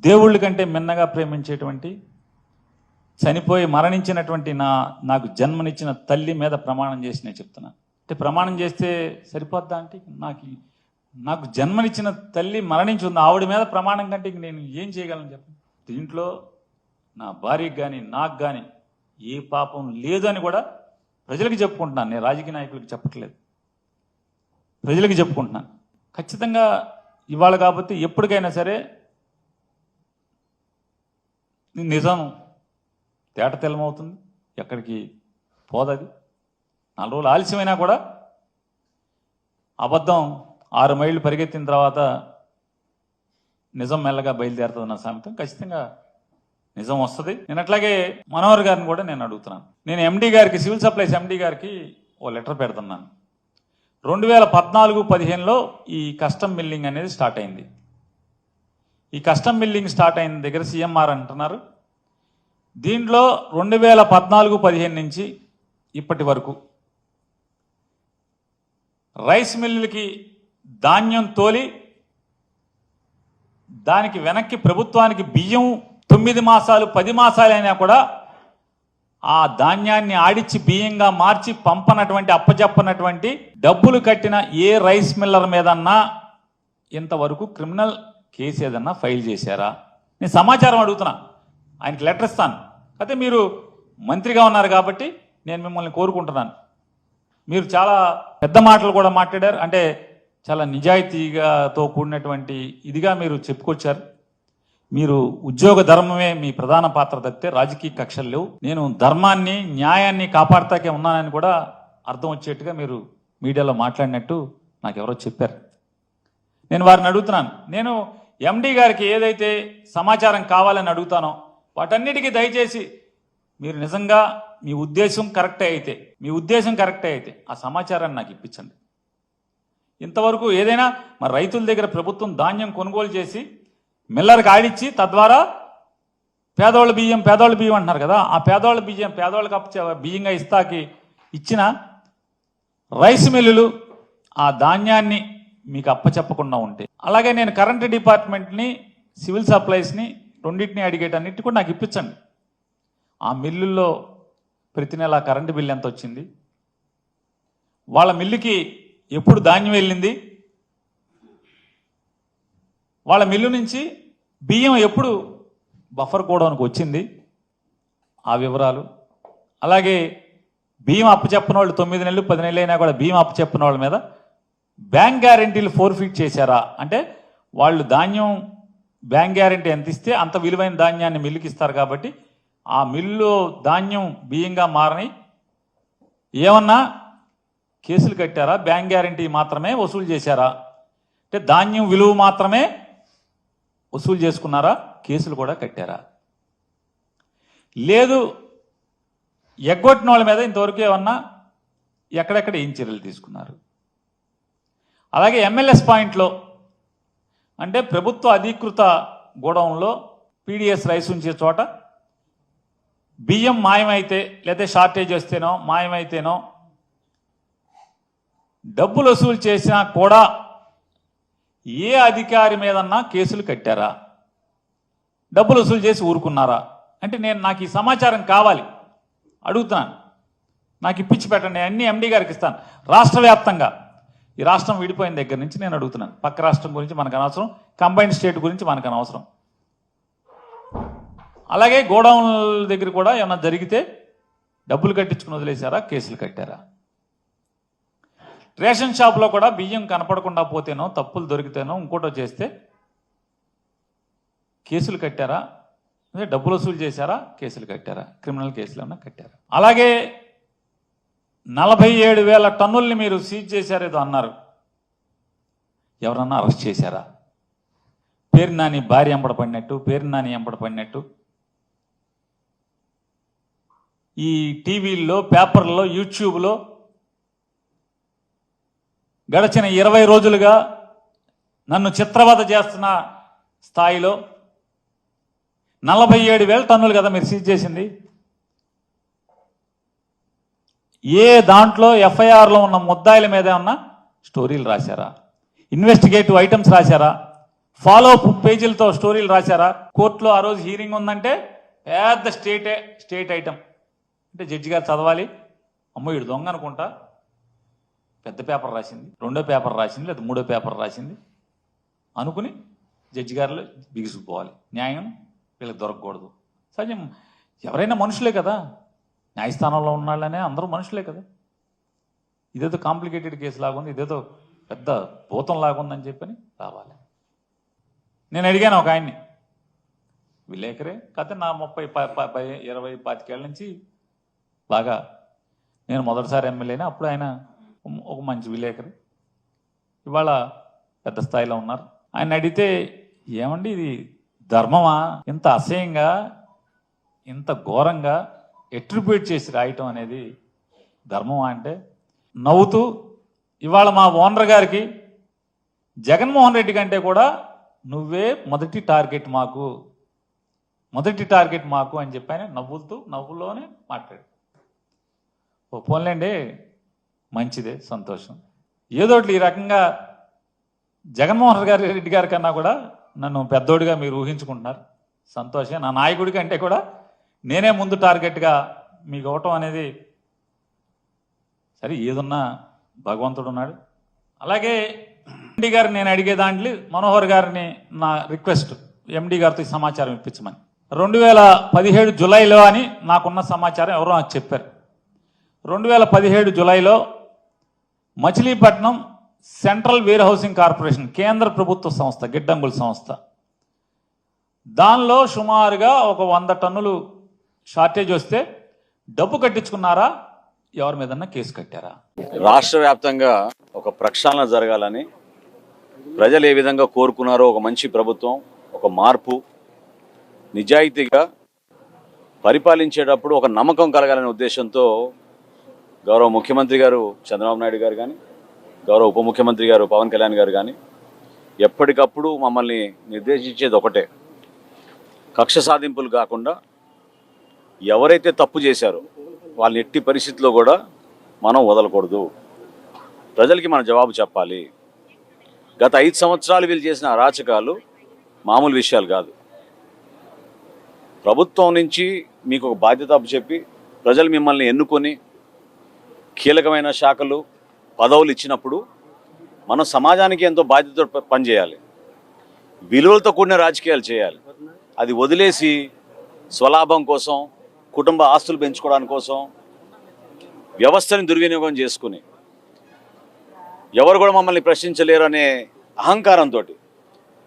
దేవుళ్ళ కంటే మిన్నగా ప్రేమించేటువంటి చనిపోయి మరణించినటువంటి నాకు జన్మనిచ్చిన తల్లి మీద ప్రమాణం చేసి నేను చెప్తున్నా. అంటే ప్రమాణం చేస్తే సరిపోద్దా అంటే నాకు జన్మనిచ్చిన తల్లి మరణించి ఉంది, ఆవిడ మీద ప్రమాణం కంటే నేను ఏం చేయగలను చెప్పండి. దీంట్లో నా భార్యకి కానీ నాకు కానీ ఏ పాపం లేదు అని కూడా ప్రజలకు చెప్పుకుంటున్నాను. నేను రాజకీయ నాయకులకు చెప్పట్లేదు, ప్రజలకు చెప్పుకుంటున్నాను. ఖచ్చితంగా ఇవాళ కాబట్టి ఎప్పటికైనా సరే నిజం తేట తెల్లమవుతుంది, ఎక్కడికి పోదది. 4 రోజులు ఆలస్యమైనా కూడా అబద్ధం 6 మైళ్ళు పరిగెత్తిన తర్వాత నిజం మెల్లగా బయలుదేరుతుంది. సామెతం ఖచ్చితంగా నిజం వస్తుంది. నేను అట్లాగే మనోహర్ గారిని కూడా నేను అడుగుతున్నాను. నేను ఎండి గారికి, సివిల్ సప్లైస్ ఎండి గారికి ఓ లెటర్ పెడుతున్నాను. 2014-15లో ఈ కస్టమ్ మిల్లింగ్ అనేది స్టార్ట్ అయింది. ఈ కస్టమ్ మిల్లింగ్ స్టార్ట్ అయిన దగ్గర సిఎంఆర్ అంటున్నారు, దీంట్లో 2014-15 నుంచి ఇప్పటి వరకు రైస్ మిల్లులకి ధాన్యం తోలి దానికి వెనక్కి ప్రభుత్వానికి బియ్యం 9 మాసాలు 10 మాసాలైనా కూడా ఆ ధాన్యాన్ని ఆడిచ్చి బియ్యంగా మార్చి పంపనటువంటి అప్పచెప్పనటువంటి డబ్బులు కట్టిన ఏ రైస్ మిల్లర్ మీదన్నా ఇంతవరకు క్రిమినల్ కేసు ఏదన్నా ఫైల్ చేశారా? నేను సమాచారం అడుగుతున్నా, ఆయనకి లెటర్ ఇస్తాను. అయితే మీరు మంత్రిగా ఉన్నారు కాబట్టి నేను మిమ్మల్ని కోరుకుంటున్నాను. మీరు చాలా పెద్ద మాటలు కూడా మాట్లాడారు, అంటే చాలా నిజాయితీగాతో కూడినటువంటి ఇదిగా మీరు చెప్పుకొచ్చారు. మీరు ఉద్యోగ ధర్మమే మీ ప్రధాన పాత్ర తప్పితే రాజకీయ కక్షలు లేవు. నేను ధర్మాన్ని న్యాయాన్ని కాపాడుతాకే ఉన్నానని కూడా అర్థం వచ్చేట్టుగా మీరు మీడియాలో మాట్లాడినట్టు నాకు ఎవరో చెప్పారు. నేను వారిని అడుగుతున్నాను, నేను ఎండి గారికి ఏదైతే సమాచారం కావాలని అడుగుతానో వాటన్నిటికీ దయచేసి మీరు నిజంగా మీ ఉద్దేశం కరెక్టే అయితే ఆ సమాచారాన్ని నాకు ఇప్పించండి. ఇంతవరకు ఏదైనా మరి రైతుల దగ్గర ప్రభుత్వం ధాన్యం కొనుగోలు చేసి మిల్లర్కి ఆడిచ్చి తద్వారా పేదవాళ్ళ బియ్యం అంటున్నారు కదా, ఆ పేదవాళ్ళకి బియ్యంగా ఇస్తాకి ఇచ్చిన రైస్ మిల్లులు ఆ ధాన్యాన్ని మీకు అప్పచెప్పకుండా ఉంటే, అలాగే నేను కరెంటు డిపార్ట్మెంట్ని సివిల్ సప్లైస్ని రెండింటిని అడిగేటన్నిటి కూడా నాకు ఇప్పించండి. ఆ మిల్లుల్లో ప్రతి నెల కరెంటు బిల్లు ఎంత వచ్చింది, వాళ్ళ మిల్లుకి ఎప్పుడు ధాన్యం వెళ్ళింది, వాళ్ళ మిల్లు నుంచి బియ్యం ఎప్పుడు బఫర్ గోడౌన్కి వచ్చింది, ఆ వివరాలు. అలాగే బియ్యం అప్పచెప్పని వాళ్ళు 9 నెలలు 10 నెలలు అయినా కూడా బియ్యం అప్పచెప్పని వాళ్ళ మీద బ్యాంక్ గ్యారెంటీలు ఫోర్ఫిట్ చేశారా? అంటే వాళ్ళు ధాన్యం బ్యాంక్ గ్యారెంటీ ఎంత ఇస్తే అంత విలువైన ధాన్యాన్ని మిల్లుకి ఇస్తారు కాబట్టి ఆ మిల్లు ధాన్యం బియ్యంగా మారని ఏమన్నా కేసులు కట్టారా? బ్యాంక్ గ్యారెంటీ మాత్రమే వసూలు చేశారా? అంటే ధాన్యం విలువ మాత్రమే వసూలు చేసుకున్నారా? కేసులు కూడా కట్టారా? లేదు ఎగ్గొట్టిన వాళ్ళ మీద ఇంతవరకు ఏమన్నా ఎక్కడెక్కడ ఏం చర్యలు తీసుకున్నారు? అలాగే ఎంఎల్ఎస్ పాయింట్లో అంటే ప్రభుత్వ అధీకృత గోడౌన్లో పీడిఎస్ రైస్ ఉంచే చోట బియ్యం మాయమైతే లేదా షార్టేజ్ వస్తేనో మాయమైతేనో డబ్బులు వసూలు చేసినా కూడా ఏ అధికారి మీదన్నా కేసులు కట్టారా? డబ్బులు వసూలు చేసి ఊరుకున్నారా? అంటే నాకు ఈ సమాచారం కావాలి, అడుగుతున్నాను. నాకు ఇప్పించి పెట్టండి, అన్ని ఎండి గారికి ఇస్తాను. రాష్ట్ర వ్యాప్తంగా ఈ రాష్ట్రం విడిపోయిన దగ్గర నుంచి నేను అడుగుతున్నాను. పక్క రాష్ట్రం గురించి మనకు అనవసరం, కంబైన్డ్ స్టేట్ గురించి మనకు అనవసరం. అలాగే గోడౌన్ల దగ్గర కూడా ఏమన్నా జరిగితే డబ్బులు కట్టించుకుని వదిలేశారా? కేసులు కట్టారా? రేషన్ షాప్లో కూడా బియ్యం కనపడకుండా పోతేనో తప్పులు దొరికితేనో ఇంకోటో చేస్తే కేసులు కట్టారా? అదే డబ్బులు వసూలు చేశారా? కేసులు కట్టారా? క్రిమినల్ కేసులు ఏమన్నా కట్టారా? అలాగే 47,000 టన్నుల్ని మీరు సీజ్ చేశారేదో అన్నారు, ఎవరన్నా అరెస్ట్ చేశారా? పేరు నాని భార్య ఎంబడపడినట్టు ఈ టీవీల్లో, పేపర్లలో, యూట్యూబ్లో గడిచిన 20 రోజులుగా నన్ను చిత్రవద చేస్తున్న స్థాయిలో 47,000 టన్నులు కదా మీరు సీజ్ చేసింది. ఏ దాంట్లో ఎఫ్ఐఆర్లో ఉన్న ముద్దాయిల మీద ఉన్న స్టోరీలు రాశారా? ఇన్వెస్టిగేటివ్ ఐటమ్స్ రాశారా? ఫాలో అప్ పేజీలతో స్టోరీలు రాశారా? కోర్టులో ఆ రోజు హీరింగ్ ఉందంటే పెద్ద స్టేట్ ఐటమ్ అంటే జడ్జి గారు చదవాలి, అమ్మో ఇడు దొంగ అనుకుంటా, పెద్ద పేపర్ రాసింది, రెండో పేపర్ రాసింది, లేదా మూడో పేపర్ రాసింది అనుకుని జడ్జి గారిలో బిగుసుకుపోవాలి. న్యాయం వీళ్ళకి దొరకకూడదు. సహజం, ఎవరైనా మనుషులే కదా, న్యాయస్థానంలో ఉన్నాళ్ళనే అందరూ మనుషులే కదా. ఇదేదో కాంప్లికేటెడ్ కేసు లాగుంది, ఇదేదో పెద్ద భూతం లాగుందని చెప్పని రావాలి. నేను అడిగాను ఒక ఆయన్ని, విలేకరే కథ నా 20-25 ఏళ్ళ నుంచి బాగా, నేను మొదటిసారి ఎమ్మెల్యేనే, అప్పుడు ఆయన ఒక మంచి విలేకరు, ఇవాళ పెద్ద స్థాయిలో ఉన్నారు. ఆయన అడిగితే, ఏమండి ఇది ధర్మమా, ఇంత అసహ్యంగా ఇంత ఘోరంగా ఎట్రిబ్యూట్ చేసి రాయటం అనేది ధర్మమా అంటే నవ్వుతూ, ఇవాళ మా ఓనర్ గారికి జగన్మోహన్ రెడ్డి కంటే కూడా నువ్వే మొదటి టార్గెట్ మాకు అని చెప్పి ఆయన నవ్వులోనే మాట్లాడు. ఓ పోన్లేండి, మంచిదే, సంతోషం. ఏదోటి ఈ రకంగా జగన్మోహన్ రెడ్డి గారి కన్నా కూడా నన్ను పెద్దోడిగా మీరు ఊహించుకుంటున్నారు, సంతోషం. నా నాయకుడి కంటే కూడా నేనే ముందు టార్గెట్గా మీకు ఇవ్వటం అనేది, సరే ఏదున్నా భగవంతుడు ఉన్నాడు. అలాగే ఎండి గారు నేను అడిగే దాంట్లో మనోహర్ గారిని నా రిక్వెస్ట్, ఎండి గారితో ఈ సమాచారం ఇప్పించమని. 2017 జూలైలో అని నాకున్న సమాచారం ఎవరో నాకు చెప్పారు. 2017 జూలైలో Machilipatnam central warehousing corporation, కేంద్ర ప్రభుత్వ సంస్థ, గిడ్డంగుల సంస్థ, దానిలో సుమారుగా ఒక 100 టన్నులు షార్టేజ్ వస్తే డబ్బు కట్టించుకున్నారా, ఎవరి మీదన్నా కేసు కట్టారా? రాష్ట్ర వ్యాప్తంగా ఒక ప్రక్షాళన జరగాలని ప్రజలు ఏ విధంగా కోరుకున్నారో, ఒక మంచి ప్రభుత్వం, ఒక మార్పు, నిజాయితీగా పరిపాలించేటప్పుడు ఒక నమ్మకం కలగాలనే ఉద్దేశంతో గౌరవ ముఖ్యమంత్రి గారు చంద్రబాబు నాయుడు గారు కానీ, గౌరవ ఉప ముఖ్యమంత్రి గారు పవన్ కళ్యాణ్ గారు కానీ ఎప్పటికప్పుడు మమ్మల్ని నిర్దేశించేది ఒకటే, కక్ష సాధింపులు కాకుండా ఎవరైతే తప్పు చేశారో వాళ్ళని ఎట్టి పరిస్థితుల్లో కూడా మనం వదలకూడదు, ప్రజలకి మనం జవాబు చెప్పాలి. గత 5 సంవత్సరాలు వీళ్ళు చేసిన అరాచకాలు మామూలు విషయాలు కాదు. ప్రభుత్వం నుంచి మీకు ఒక బాధ్యత అప్పచెప్పి ప్రజలు మిమ్మల్ని ఎన్నుకొని కీలకమైన శాఖలు, పదవులు ఇచ్చినప్పుడు మనం సమాజానికి ఎంతో బాధ్యతతో పనిచేయాలి, విలువలతో కూడిన రాజకీయాలు చేయాలి. అది వదిలేసి స్వలాభం కోసం, కుటుంబ ఆస్తులు పెంచుకోవడానికి కోసం వ్యవస్థని దుర్వినియోగం చేసుకుని ఎవరు కూడా మమ్మల్ని ప్రశ్నించలేరు అనే అహంకారంతో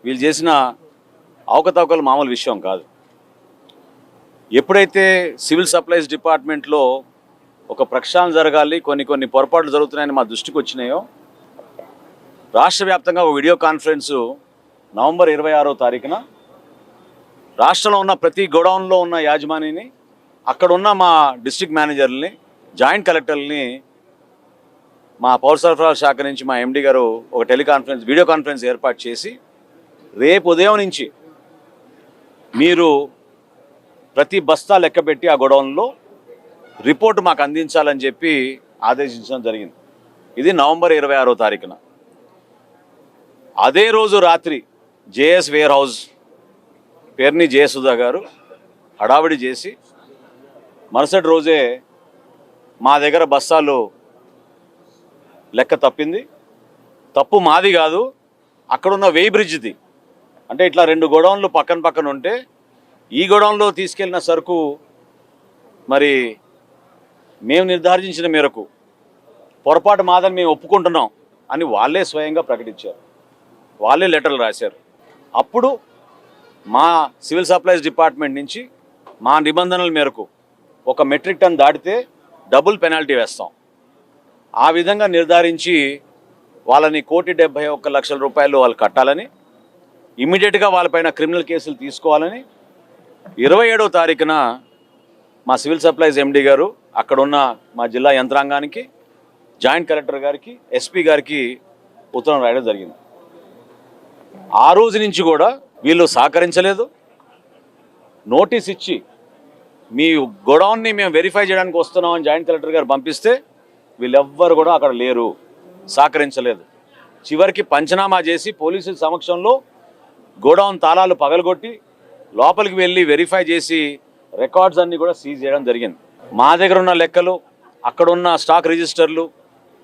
వీళ్ళు చేసిన అవకతవకలు మామూలు విషయం కాదు. ఎప్పుడైతే సివిల్ సప్లైస్ డిపార్ట్మెంట్లో ఒక ప్రక్షాళన జరగాలి, కొన్ని పొరపాట్లు జరుగుతున్నాయని మా దృష్టికి వచ్చినాయో, రాష్ట్ర వ్యాప్తంగా ఒక వీడియో కాన్ఫరెన్సు నవంబర్ 26వ తారీఖున రాష్ట్రంలో ఉన్న ప్రతి గోడౌన్లో ఉన్న యాజమానిని, అక్కడ ఉన్న మా డిస్ట్రిక్ట్ మేనేజర్ని, జాయింట్ కలెక్టర్ని, మా పౌర సరఫరాల శాఖ నుంచి మా ఎండి గారు ఒక వీడియో కాన్ఫరెన్స్ ఏర్పాటు చేసి, రేపు ఉదయం నుంచి మీరు ప్రతి బస్తా లెక్కబెట్టి ఆ గోడౌన్లో రిపోర్టు మాకు అందించాలని చెప్పి ఆదేశించడం జరిగింది. ఇది నవంబర్ 26వ తారీఖున. అదే రోజు రాత్రి జేఎస్ వేర్ హౌస్ పేరుని జయసుధా గారు హడావిడి చేసి మరుసటి రోజే మా దగ్గర బస్తాలు లెక్క తప్పింది. తప్పు మాది కాదు, అక్కడున్న వేయి బ్రిడ్జ్ది. అంటే ఇట్లా 2 గోడౌన్లు పక్కన ఉంటే ఈ గోడౌన్లో తీసుకెళ్లిన సరుకు మరి మేము నిర్ధారించిన మేరకు పొరపాటు మాదని మేము ఒప్పుకుంటున్నాం అని వాళ్ళే స్వయంగా ప్రకటించారు, వాళ్ళే లెటర్లు రాశారు. అప్పుడు మా సివిల్ సప్లైస్ డిపార్ట్మెంట్ నుంచి మా నిబంధనల మేరకు 1 మెట్రిక్ టన్ దాటితే డబుల్ పెనాల్టీ వేస్తాం. ఆ విధంగా నిర్ధారించి వాళ్ళని 1,71,00,000 రూపాయలు వాళ్ళు కట్టాలని, ఇమ్మీడియట్గా వాళ్ళపైన క్రిమినల్ కేసులు తీసుకోవాలని 27వ తారీఖున మా సివిల్ సప్లైస్ ఎండి గారు అక్కడున్న మా జిల్లా యంత్రాంగానికి, జాయింట్ కలెక్టర్ గారికి, ఎస్పీ గారికి ఉత్తరం రాయడం జరిగింది. ఆ రోజు నుంచి కూడా వీళ్ళు సహకరించలేదు. నోటీస్ ఇచ్చి మీ గోడౌన్ని మేము వెరిఫై చేయడానికి వస్తున్నామని జాయింట్ కలెక్టర్ గారు పంపిస్తే వీళ్ళెవ్వరు కూడా అక్కడ లేరు, సహకరించలేదు. చివరికి పంచనామా చేసి పోలీసుల సమక్షంలో గోడౌన్ తాళాలు పగలగొట్టి లోపలికి వెళ్ళి వెరిఫై చేసి రికార్డ్స్ అన్నీ కూడా సీజ్ చేయడం జరిగింది. మా దగ్గర ఉన్న లెక్కలు, అక్కడ ఉన్న స్టాక్ రిజిస్టర్లు,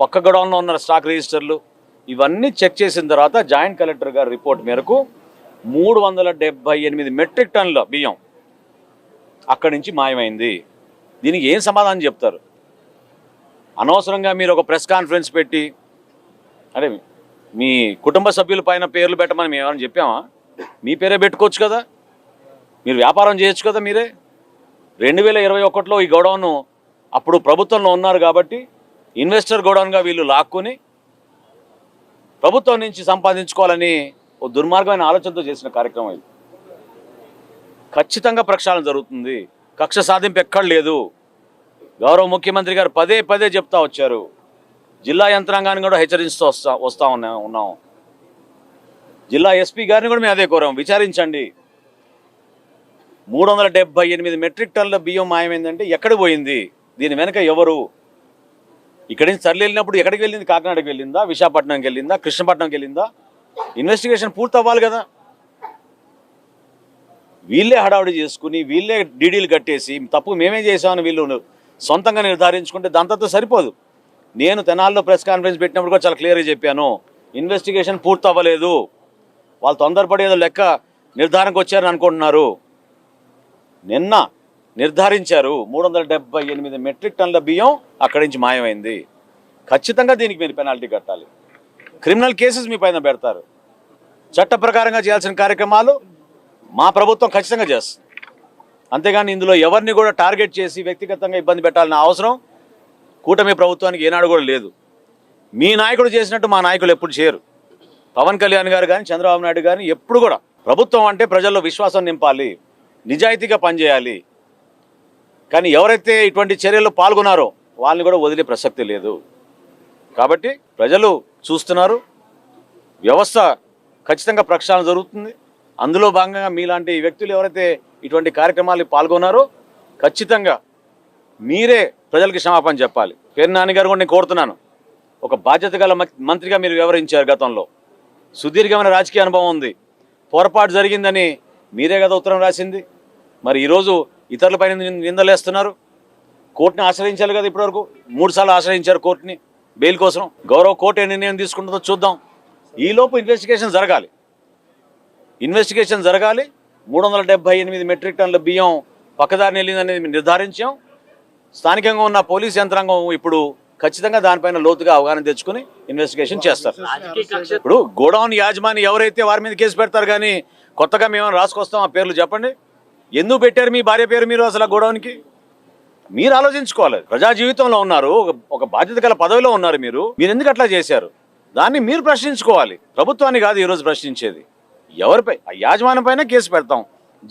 పక్క గోడౌన్లో ఉన్న స్టాక్ రిజిస్టర్లు ఇవన్నీ చెక్ చేసిన తర్వాత జాయింట్ కలెక్టర్ గారి రిపోర్ట్ మేరకు 378 మెట్రిక్ టన్నుల బియ్యం అక్కడి నుంచి మాయమైంది. దీనికి ఏం సమాధానం చెప్తారు? అనవసరంగా మీరు ఒక ప్రెస్ కాన్ఫరెన్స్ పెట్టి, అంటే మీ కుటుంబ సభ్యుల పైన పేర్లు పెట్టమని మేము ఏమైనా చెప్పామా? మీ పేరే పెట్టుకోవచ్చు కదా, మీరు వ్యాపారం చేయొచ్చు కదా. మీరే 2021లో ఈ గోడౌన్ అప్పుడు ప్రభుత్వంలో ఉన్నారు కాబట్టి ఇన్వెస్టర్ గోడౌన్గా వీళ్ళు లాక్కుని ప్రభుత్వం నుంచి సంపాదించుకోవాలని ఓ దుర్మార్గమైన ఆలోచనతో చేసిన కార్యక్రమం ఇది. ఖచ్చితంగా ప్రక్షాళన జరుగుతుంది. కక్ష సాధింపు ఎక్కడ లేదు. గౌరవ ముఖ్యమంత్రి గారు పదే పదే చెప్తా వచ్చారు. జిల్లా యంత్రాంగాన్ని కూడా హెచ్చరిస్తూ వస్తా ఉన్నాం. జిల్లా ఎస్పీ గారిని కూడా మేము అదే కోరాం, విచారించండి. 378 మెట్రిక్ టన్నుల బియ్యం మాయమైందంటే ఎక్కడ పోయింది? దీని వెనక ఎవరు? ఇక్కడి నుంచి తరలి వెళ్ళినప్పుడు ఎక్కడికి వెళ్ళింది? కాకినాడకి వెళ్ళిందా, విశాఖపట్నంకి వెళ్ళిందా, కృష్ణపట్నంకి వెళ్ళిందా? ఇన్వెస్టిగేషన్ పూర్తి అవ్వాలి కదా. వీళ్ళే హడావుడి చేసుకుని వీళ్ళే డీడీలు కట్టేసి తప్పు మేమే చేసామని వీళ్ళు సొంతంగా నిర్ధారించుకుంటే దాంతో సరిపోదు. నేను తెనాల్లో ప్రెస్ కాన్ఫరెన్స్ పెట్టినప్పుడు కూడా చాలా క్లియర్గా చెప్పాను, ఇన్వెస్టిగేషన్ పూర్తి అవ్వలేదు. వాళ్ళు తొందరపడేదో లెక్క నిర్ధారణకు వచ్చారని అనుకుంటున్నారు. నిన్న నిర్ధారించారు 378 మెట్రిక్ టన్నుల బియ్యం అక్కడి నుంచి మాయమైంది. ఖచ్చితంగా దీనికి మీరు పెనాల్టీ కట్టాలి. క్రిమినల్ కేసెస్ మీ పైన పెడతారు. చట్ట ప్రకారంగా చేయాల్సిన కార్యక్రమాలు మా ప్రభుత్వం ఖచ్చితంగా చేస్తుంది. అంతేగాని ఇందులో ఎవరిని కూడా టార్గెట్ చేసి వ్యక్తిగతంగా ఇబ్బంది పెట్టాలన్న అవసరం కూటమి ప్రభుత్వానికి ఏనాడు కూడా లేదు. మీ నాయకుడు చేసినట్టు మా నాయకులు ఎప్పుడు చేయరు. పవన్ కళ్యాణ్ గారు కానీ చంద్రబాబు నాయుడు కానీ ఎప్పుడు కూడా ప్రభుత్వం అంటే ప్రజల్లో విశ్వాసం నింపాలి, నిజాయితీగా పనిచేయాలి. కానీ ఎవరైతే ఇటువంటి చర్యల్లో పాల్గొన్నారో వాళ్ళని కూడా వదిలే ప్రసక్తి లేదు. కాబట్టి ప్రజలు చూస్తున్నారు, వ్యవస్థ ఖచ్చితంగా ప్రక్షాళన జరుగుతుంది. అందులో భాగంగా మీలాంటి వ్యక్తులు ఎవరైతే ఇటువంటి కార్యక్రమాలు పాల్గొన్నారో ఖచ్చితంగా మీరే ప్రజలకి క్షమాపణ చెప్పాలి. పేరు నాని గారు కూడా నేను కోరుతున్నాను, ఒక బాధ్యత గల మంత్రిగా మీరు వ్యవహరించారు. గతంలో సుదీర్ఘమైన రాజకీయ అనుభవం ఉంది. పొరపాటు జరిగిందని మీరే కదా ఉత్తరం రాసింది. మరి ఈరోజు ఇతరులపైన నిందలేస్తున్నారు. కోర్టుని ఆశ్రయించాలి కదా. ఇప్పటివరకు 3 సార్లు ఆశ్రయించారు కోర్టుని బెయిల్ కోసం. గౌరవ కోర్టు ఏ నిర్ణయం తీసుకుంటుందో చూద్దాం. ఈలోపు ఇన్వెస్టిగేషన్ జరగాలి. 378 మెట్రిక్ టన్నుల బియ్యం పక్కదారిని వెళ్ళిందనేది నిర్ధారించాం. స్థానికంగా ఉన్న పోలీస్ యంత్రాంగం ఇప్పుడు ఖచ్చితంగా దానిపైన లోతుగా అవగాహన తెచ్చుకుని ఇన్వెస్టిగేషన్ చేస్తారు. ఇప్పుడు గోడౌన్ యాజమాని ఎవరైతే వారి మీద కేసు పెడతారు, కానీ కొత్తగా మేము రాసుకొస్తాం ఆ పేర్లు చెప్పండి. ఎందుకు పెట్టారు మీ భార్య పేరు మీరు? అసలు ఆ గోడౌన్కి మీరు ఆలోచించుకోవాలి. ప్రజా జీవితంలో ఉన్నారు, ఒక బాధ్యత గల పదవిలో ఉన్నారు. మీరు ఎందుకు అట్లా చేశారు? దాన్ని మీరు ప్రశ్నించుకోవాలి. ప్రభుత్వాన్ని కాదు ఈరోజు ప్రశ్నించేది. ఎవరిపై? ఆ యాజమాన్యం పైన కేసు పెడతాం.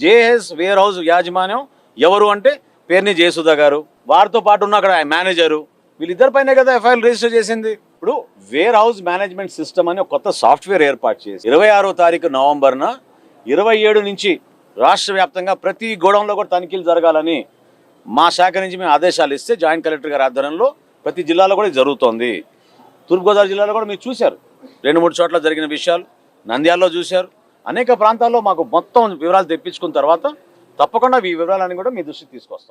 జేఎస్ వేర్ హౌస్ యాజమాన్యం ఎవరు అంటే పేర్ని జయసుధ గారు, వారితో పాటు ఉన్న అక్కడ మేనేజరు, వీళ్ళిద్దరిపైనే కదా ఎఫ్ఐఆర్ రిజిస్టర్ చేసింది. ఇప్పుడు వేర్ హౌస్ మేనేజ్మెంట్ సిస్టమ్ అని ఒక కొత్త సాఫ్ట్వేర్ ఏర్పాటు చేసి 26వ తారీఖు నవంబర్న 27 నుంచి రాష్ట్ర వ్యాప్తంగా ప్రతి గోడౌన్లో కూడా తనిఖీలు జరగాలని మా శాఖ నుంచి మేము ఆదేశాలు ఇస్తే జాయింట్ కలెక్టర్ గారి ఆధ్వర్యంలో ప్రతి జిల్లాలో కూడా జరుగుతోంది. తూర్పుగోదావరి జిల్లాలో కూడా మీరు చూశారు, 2-3 చోట్ల జరిగిన విషయాలు. నంద్యాలలో చూశారు. అనేక ప్రాంతాల్లో మాకు మొత్తం వివరాలు తెప్పించుకున్న తర్వాత తప్పకుండా ఈ వివరాలన్నీ కూడా మీ దృష్టికి తీసుకొస్తాం.